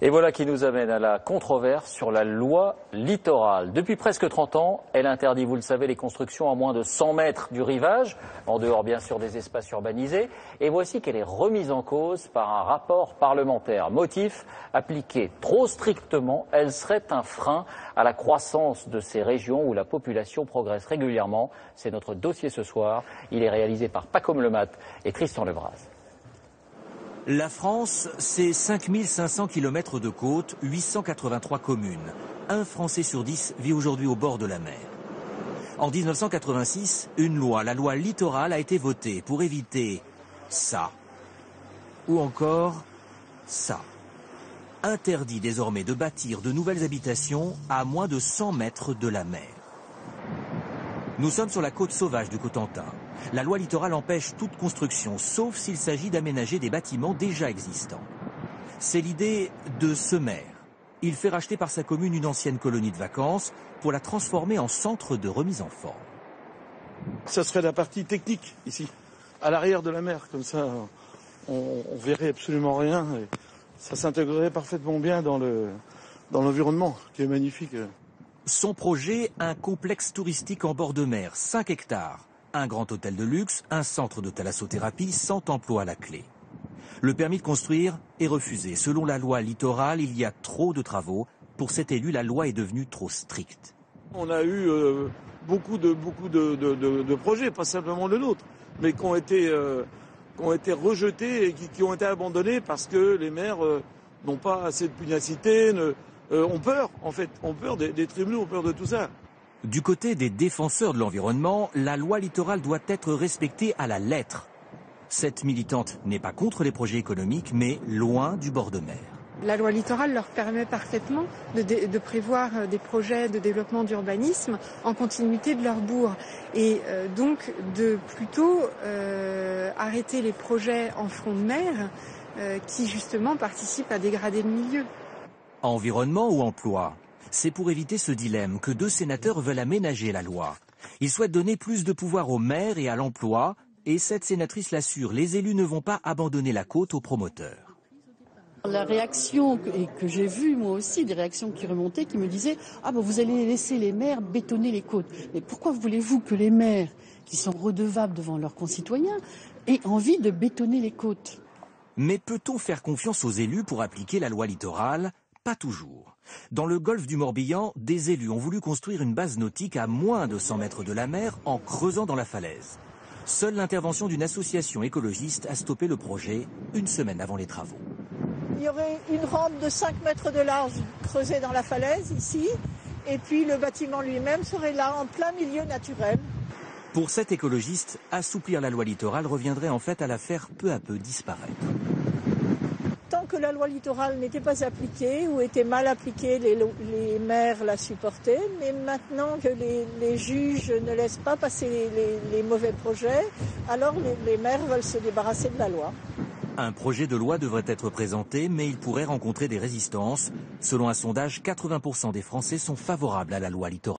Et voilà qui nous amène à la controverse sur la loi littorale. Depuis presque 30 ans, elle interdit, vous le savez, les constructions à moins de 100 mètres du rivage, en dehors bien sûr des espaces urbanisés. Et voici qu'elle est remise en cause par un rapport parlementaire. Motif, appliquée trop strictement, elle serait un frein à la croissance de ces régions où la population progresse régulièrement. C'est notre dossier ce soir. Il est réalisé par Pacôme Lemat et Tristan Lebras. La France, c'est 5500 km de côte, 883 communes. Un Français sur 10 vit aujourd'hui au bord de la mer. En 1986, une loi, la loi littorale, a été votée pour éviter ça. Ou encore ça. Interdit désormais de bâtir de nouvelles habitations à moins de 100 mètres de la mer. Nous sommes sur la côte sauvage du Cotentin. La loi littorale empêche toute construction, sauf s'il s'agit d'aménager des bâtiments déjà existants. C'est l'idée de ce maire. Il fait racheter par sa commune une ancienne colonie de vacances pour la transformer en centre de remise en forme. Ça serait la partie technique ici, à l'arrière de la mer. Comme ça, on verrait absolument rien. Et ça s'intégrerait parfaitement bien dans l'environnement, qui est magnifique. Son projet, un complexe touristique en bord de mer, 5 hectares. Un grand hôtel de luxe, un centre de thalassothérapie, 100 emplois à la clé. Le permis de construire est refusé. Selon la loi littorale, il y a trop de travaux. Pour cet élu, la loi est devenue trop stricte. On a eu beaucoup de projets, pas simplement le nôtre, mais qui ont été rejetés et qui ont été abandonnés parce que les maires n'ont pas assez de pugnacité, ont peur, en fait, ont peur des tribunaux, ont peur de tout ça. Du côté des défenseurs de l'environnement, la loi littorale doit être respectée à la lettre. Cette militante n'est pas contre les projets économiques, mais loin du bord de mer. La loi littorale leur permet parfaitement de prévoir des projets de développement d'urbanisme en continuité de leur bourg. Et donc de plutôt arrêter les projets en front de mer qui justement participent à dégrader le milieu. Environnement ou emploi ? C'est pour éviter ce dilemme que 2 sénateurs veulent aménager la loi. Ils souhaitent donner plus de pouvoir aux maires et à l'emploi, et cette sénatrice l'assure, les élus ne vont pas abandonner la côte aux promoteurs. La réaction que j'ai vue, moi aussi, des réactions qui remontaient, qui me disaient « Ah ben vous allez laisser les maires bétonner les côtes. Mais pourquoi voulez-vous que les maires, qui sont redevables devant leurs concitoyens, aient envie de bétonner les côtes ?» Mais peut-on faire confiance aux élus pour appliquer la loi littorale ? Pas toujours. Dans le golfe du Morbihan, des élus ont voulu construire une base nautique à moins de 100 mètres de la mer en creusant dans la falaise. Seule l'intervention d'une association écologiste a stoppé le projet une semaine avant les travaux. Il y aurait une rampe de 5 mètres de large creusée dans la falaise ici, et puis le bâtiment lui-même serait là en plein milieu naturel. Pour cet écologiste, assouplir la loi littorale reviendrait en fait à la faire peu à peu disparaître. Tant que la loi littorale n'était pas appliquée ou était mal appliquée, les maires la supportaient. Mais maintenant que les juges ne laissent pas passer les mauvais projets, alors les maires veulent se débarrasser de la loi. Un projet de loi devrait être présenté, mais il pourrait rencontrer des résistances. Selon un sondage, 80% des Français sont favorables à la loi littorale.